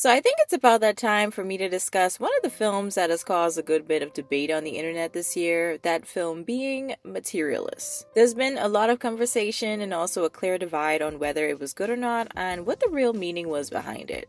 So I think it's about that time for me to discuss one of the films that has caused a good bit of debate on the internet this year, that film being Materialists. There's been a lot of conversation and also a clear divide on whether it was good or not and what the real meaning was behind it.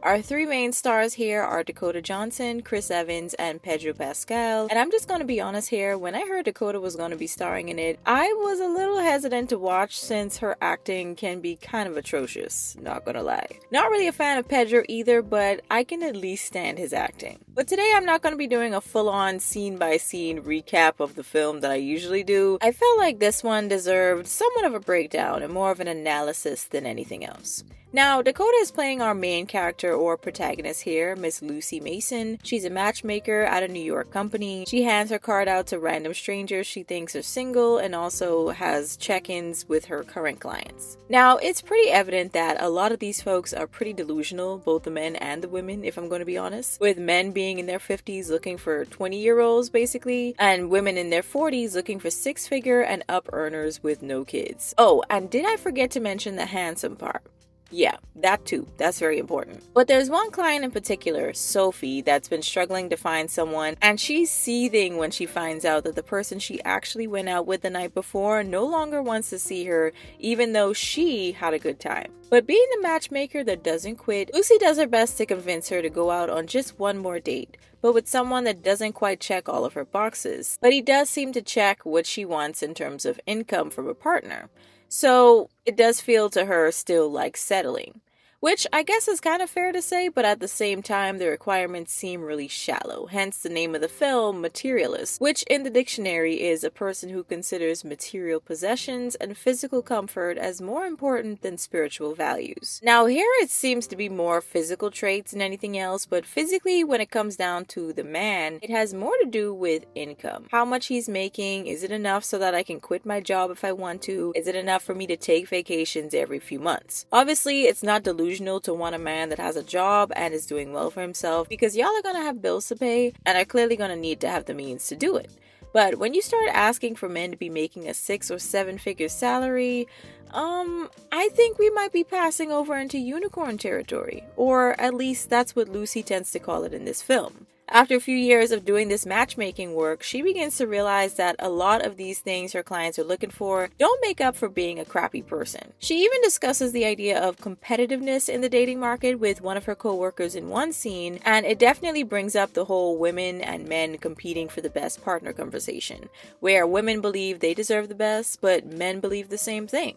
Our three main stars here are Dakota Johnson, Chris Evans, and Pedro Pascal. And I'm just gonna be honest here, when I heard Dakota was gonna be starring in it, I was a little hesitant to watch since her acting can be kind of atrocious, not gonna lie. Not really a fan of Pedro either, but I can at least stand his acting. But today I'm not gonna be doing a full-on scene-by-scene recap of the film that I usually do. I felt like this one deserved somewhat of a breakdown and more of an analysis than anything else. Now, Dakota is playing our main character or protagonist here, Miss Lucy Mason. She's a matchmaker at a New York company. She hands her card out to random strangers she thinks are single and also has check-ins with her current clients. Now, it's pretty evident that a lot of these folks are pretty delusional, both the men and the women, if I'm going to be honest, with men being in their 50s looking for 20-year-olds basically, and women in their 40s looking for six-figure and up earners with no kids. Oh, and did I forget to mention the handsome part? Yeah, that too. That's very important. But there's one client in particular, Sophie, that's been struggling to find someone, and she's seething when she finds out that the person she actually went out with the night before no longer wants to see her, even though she had a good time. But being the matchmaker that doesn't quit, Lucy does her best to convince her to go out on just one more date, but with someone that doesn't quite check all of her boxes. But he does seem to check what she wants in terms of income from a partner. So it does feel to her still like settling, which I guess is kind of fair to say, but at the same time, the requirements seem really shallow, hence the name of the film, Materialist, which in the dictionary is a person who considers material possessions and physical comfort as more important than spiritual values. Now here it seems to be more physical traits than anything else, but physically when it comes down to the man, it has more to do with income. How much he's making, is it enough so that I can quit my job if I want to? Is it enough for me to take vacations every few months? Obviously, it's not delusional to want a man that has a job and is doing well for himself, because y'all are gonna have bills to pay and are clearly gonna need to have the means to do it. But when you start asking for men to be making a 6 or 7 figure salary, I think we might be passing over into unicorn territory, or at least that's what Lucy tends to call it in this film. After a few years of doing this matchmaking work, she begins to realize that a lot of these things her clients are looking for don't make up for being a crappy person. She even discusses the idea of competitiveness in the dating market with one of her co-workers in one scene, and it definitely brings up the whole women and men competing for the best partner conversation, where women believe they deserve the best, but men believe the same thing.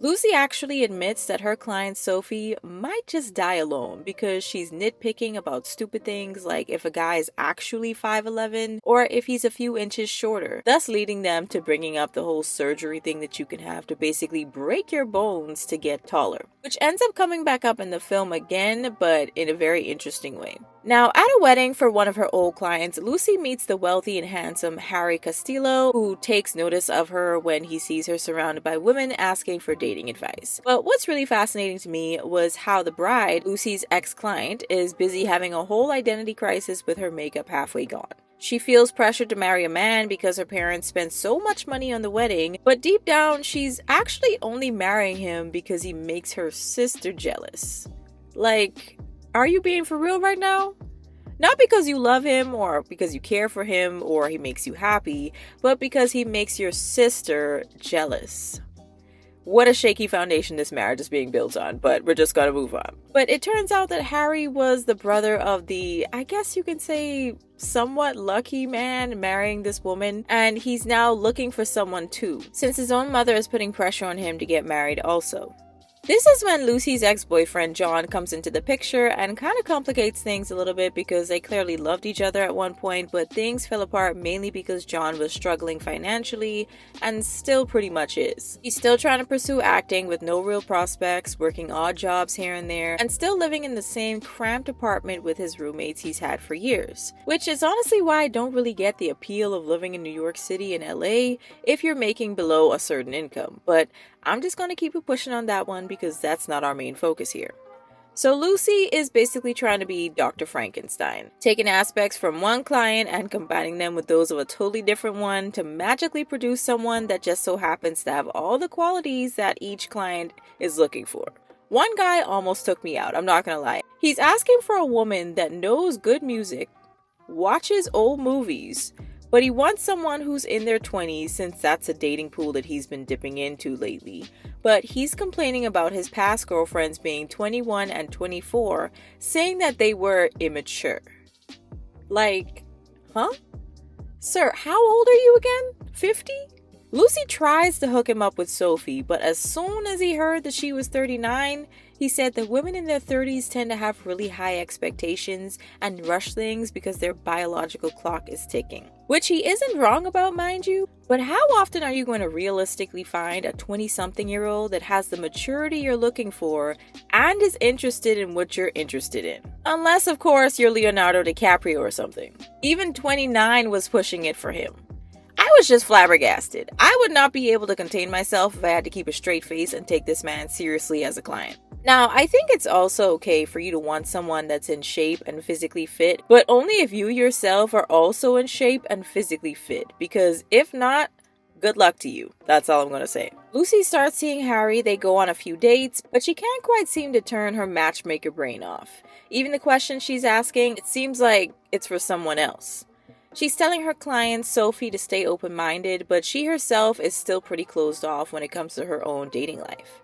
Lucy actually admits that her client Sophie might just die alone because she's nitpicking about stupid things like if a guy is actually 5'11" or if he's a few inches shorter, thus leading them to bringing up the whole surgery thing that you can have to basically break your bones to get taller, which ends up coming back up in the film again, but in a very interesting way. Now, at a wedding for one of her old clients, Lucy meets the wealthy and handsome Harry Castillo, who takes notice of her when he sees her surrounded by women asking for dating advice. But what's really fascinating to me was how the bride, Lucy's ex-client, is busy having a whole identity crisis with her makeup halfway gone. She feels pressured to marry a man because her parents spent so much money on the wedding, but deep down, she's actually only marrying him because he makes her sister jealous. Like, are you being for real right now? Not because you love him or because you care for him or he makes you happy, but because he makes your sister jealous. What a shaky foundation this marriage is being built on, but we're just gonna move on. But it turns out that Harry was the brother of the, I guess you can say, somewhat lucky man marrying this woman, and he's now looking for someone too, since his own mother is putting pressure on him to get married also. This is when Lucy's ex-boyfriend John comes into the picture and kind of complicates things a little bit because they clearly loved each other at one point, but things fell apart mainly because John was struggling financially and still pretty much is. He's still trying to pursue acting with no real prospects, working odd jobs here and there, and still living in the same cramped apartment with his roommates he's had for years. Which is honestly why I don't really get the appeal of living in New York City and LA if you're making below a certain income, but I'm just going to keep it pushing on that one because that's not our main focus here. So Lucy is basically trying to be Dr. Frankenstein, taking aspects from one client and combining them with those of a totally different one to magically produce someone that just so happens to have all the qualities that each client is looking for. One guy almost took me out, I'm not gonna lie. He's asking for a woman that knows good music, watches old movies, but he wants someone who's in their 20s since that's a dating pool that he's been dipping into lately. But he's complaining about his past girlfriends being 21 and 24, saying that they were immature. Like, huh? Sir, how old are you again? 50? Lucy tries to hook him up with Sophie, but as soon as he heard that she was 39, he said that women in their 30s tend to have really high expectations and rush things because their biological clock is ticking. Which he isn't wrong about, mind you, but how often are you going to realistically find a 20-something-year-old that has the maturity you're looking for and is interested in what you're interested in? Unless, of course, you're Leonardo DiCaprio or something. Even 29 was pushing it for him. I was just flabbergasted. I would not be able to contain myself if I had to keep a straight face and take this man seriously as a client. Now, I think it's also okay for you to want someone that's in shape and physically fit, but only if you yourself are also in shape and physically fit, because if not, good luck to you. That's all I'm gonna say. Lucy starts seeing Harry, they go on a few dates, but she can't quite seem to turn her matchmaker brain off. Even the questions she's asking, it seems like it's for someone else. She's telling her client, Sophie, to stay open-minded, but she herself is still pretty closed off when it comes to her own dating life.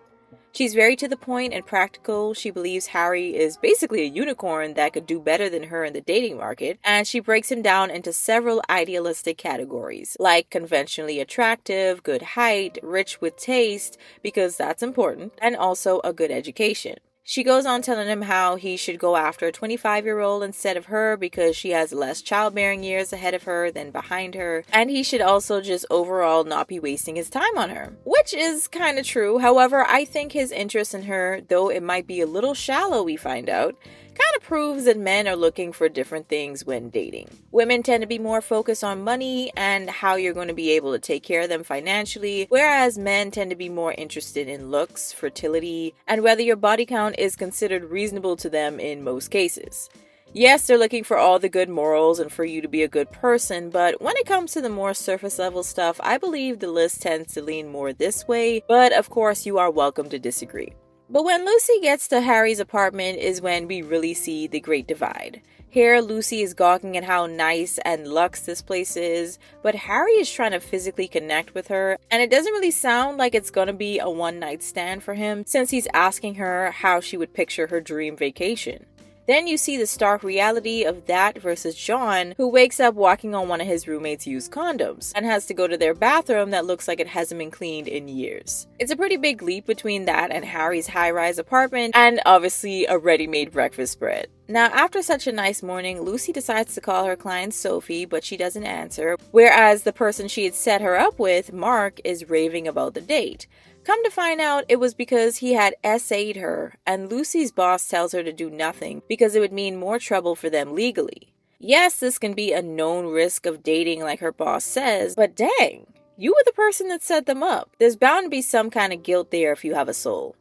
She's very to the point and practical. She believes Harry is basically a unicorn that could do better than her in the dating market, and she breaks him down into several idealistic categories, like conventionally attractive, good height, rich with taste, because that's important, and also a good education. She goes on telling him how he should go after a 25-year-old instead of her because she has less childbearing years ahead of her than behind her, and he should also just overall not be wasting his time on her. Which is kind of true. However, I think his interest in her, though it might be a little shallow, we find out, kind of proves that men are looking for different things when dating. Women tend to be more focused on money and how you're going to be able to take care of them financially, whereas men tend to be more interested in looks, fertility, and whether your body count is considered reasonable to them in most cases. Yes, they're looking for all the good morals and for you to be a good person, but when it comes to the more surface level stuff, I believe the list tends to lean more this way, but of course you are welcome to disagree. But when Lucy gets to Harry's apartment is when we really see the great divide. Here, Lucy is gawking at how nice and luxe this place is, but Harry is trying to physically connect with her, and it doesn't really sound like it's gonna be a one-night stand for him, since he's asking her how she would picture her dream vacation. Then you see the stark reality of that versus John, who wakes up walking on one of his roommate's used condoms and has to go to their bathroom that looks like it hasn't been cleaned in years. It's a pretty big leap between that and Harry's high-rise apartment, and obviously a ready-made breakfast spread. Now, after such a nice morning, Lucy decides to call her client Sophie, but she doesn't answer, whereas the person she had set her up with, Mark, is raving about the date. Come to find out, it was because he had SA'd her, and Lucy's boss tells her to do nothing because it would mean more trouble for them legally. Yes, this can be a known risk of dating like her boss says, but dang, you were the person that set them up. There's bound to be some kind of guilt there if you have a soul.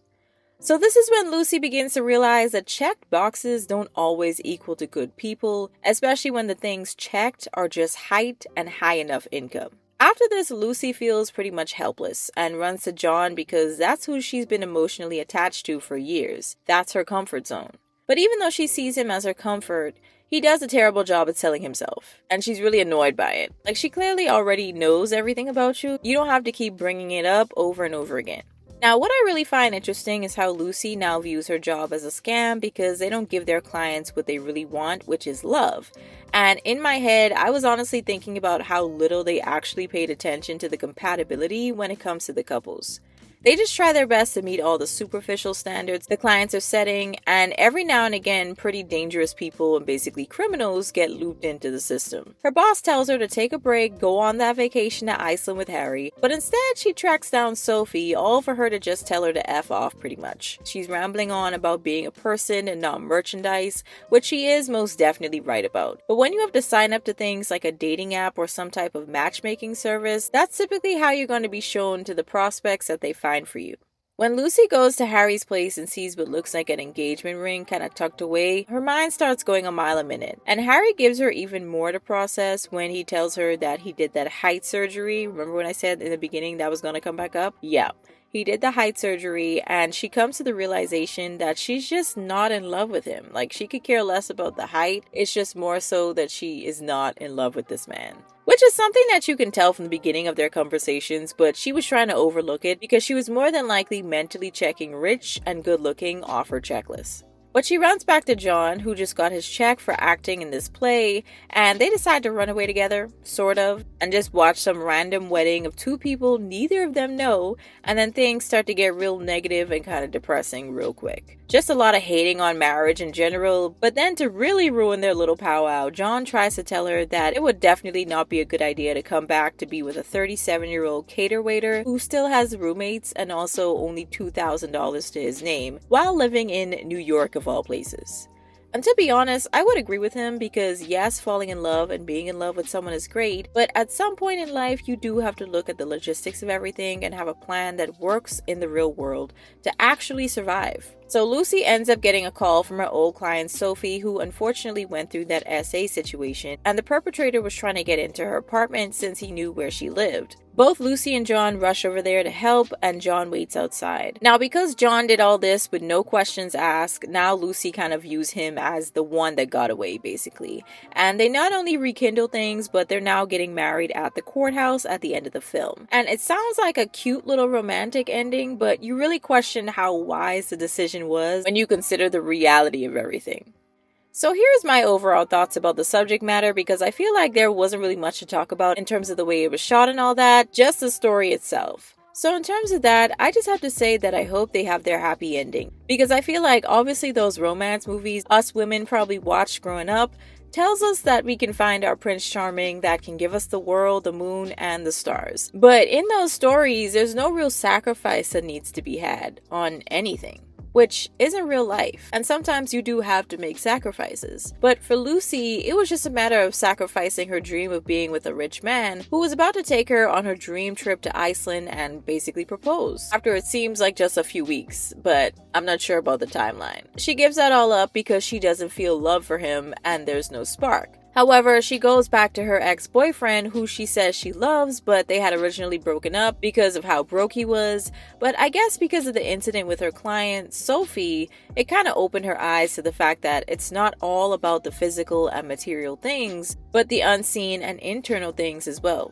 So this is when Lucy begins to realize that checked boxes don't always equal to good people, especially when the things checked are just height and high enough income. After this, Lucy feels pretty much helpless and runs to John because that's who she's been emotionally attached to for years. That's her comfort zone. But even though she sees him as her comfort, he does a terrible job at selling himself, and she's really annoyed by it. Like, she clearly already knows everything about you. You don't have to keep bringing it up over and over again. Now, what I really find interesting is how Lucy now views her job as a scam because they don't give their clients what they really want, which is love. And in my head, I was honestly thinking about how little they actually paid attention to the compatibility when it comes to the couples. They just try their best to meet all the superficial standards the clients are setting, and every now and again, pretty dangerous people and basically criminals get looped into the system. Her boss tells her to take a break, go on that vacation to Iceland with Harry, but instead she tracks down Sophie, all for her to just tell her to F off pretty much. She's rambling on about being a person and not merchandise, which she is most definitely right about. But when you have to sign up to things like a dating app or some type of matchmaking service, that's typically how you're going to be shown to the prospects that they find for you. When Lucy goes to Harry's place and sees what looks like an engagement ring kind of tucked away, her mind starts going a mile a minute. And Harry gives her even more to process when he tells her that he did that height surgery. Remember when I said in the beginning that was going to come back up? Yeah. He did the height surgery, and she comes to the realization that she's just not in love with him. Like, she could care less about the height. It's just more so that she is not in love with this man. Which is something that you can tell from the beginning of their conversations, but she was trying to overlook it because she was more than likely mentally checking rich and good looking off her checklist. But she runs back to John, who just got his check for acting in this play, and they decide to run away together, sort of, and just watch some random wedding of two people neither of them know, and then things start to get real negative and kind of depressing real quick. Just a lot of hating on marriage in general, but then to really ruin their little powwow, John tries to tell her that it would definitely not be a good idea to come back to be with a 37-year-old cater waiter who still has roommates and also only $2,000 to his name, while living in New York of all places. And to be honest, I would agree with him because yes, falling in love and being in love with someone is great, but at some point in life, you do have to look at the logistics of everything and have a plan that works in the real world to actually survive. So Lucy ends up getting a call from her old client Sophie, who unfortunately went through that SA situation, and the perpetrator was trying to get into her apartment since he knew where she lived. Both Lucy and John rush over there to help, and John waits outside. Now, because John did all this with no questions asked, now Lucy kind of views him as the one that got away, basically. And they not only rekindle things, but they're now getting married at the courthouse at the end of the film. And it sounds like a cute little romantic ending, but you really question how wise the decision was when you consider the reality of everything. So here's my overall thoughts about the subject matter, because I feel like there wasn't really much to talk about in terms of the way it was shot and all that, just the story itself. So in terms of that, I just have to say that I hope they have their happy ending, because I feel like obviously those romance movies us women probably watched growing up tells us that we can find our Prince Charming that can give us the world, the moon, and the stars. But in those stories, there's no real sacrifice that needs to be had on anything, which isn't real life. And sometimes you do have to make sacrifices. But for Lucy, it was just a matter of sacrificing her dream of being with a rich man who was about to take her on her dream trip to Iceland and basically propose after it seems like just a few weeks, but I'm not sure about the timeline. She gives that all up because she doesn't feel love for him and there's no spark. However, she goes back to her ex-boyfriend who she says she loves, but they had originally broken up because of how broke he was. But I guess because of the incident with her client, Sophie, it kind of opened her eyes to the fact that it's not all about the physical and material things, but the unseen and internal things as well.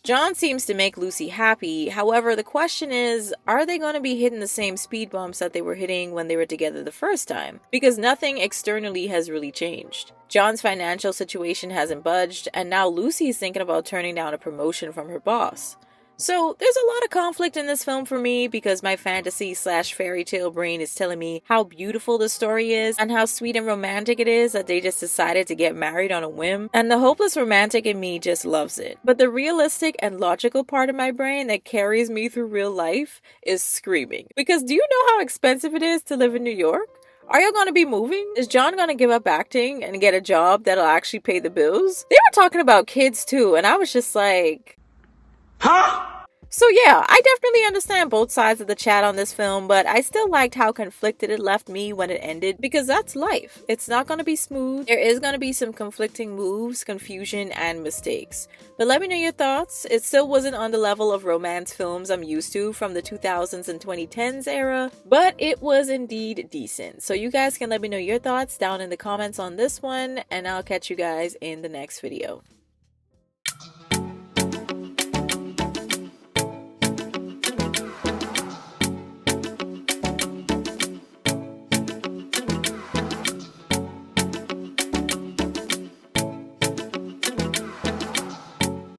John seems to make Lucy happy. However, the question is, are they going to be hitting the same speed bumps that they were hitting when they were together the first time? Because nothing externally has really changed. John's financial situation hasn't budged, and now Lucy's thinking about turning down a promotion from her boss. So there's a lot of conflict in this film for me because my fantasy/fairy tale brain is telling me how beautiful the story is and how sweet and romantic it is that they just decided to get married on a whim, and the hopeless romantic in me just loves it. But the realistic and logical part of my brain that carries me through real life is screaming. Because do you know how expensive it is to live in New York? Are y'all gonna be moving? Is John gonna give up acting and get a job that'll actually pay the bills? They were talking about kids too, and I was just like, huh? So yeah, I definitely understand both sides of the chat on this film, but I still liked how conflicted it left me when it ended, because that's life. It's not going to be smooth. There is going to be some conflicting moves, confusion, and mistakes. But let me know your thoughts. It still wasn't on the level of romance films I'm used to from the 2000s and 2010s era, but it was indeed decent. So you guys can let me know your thoughts down in the comments on this one, and I'll catch you guys in the next video.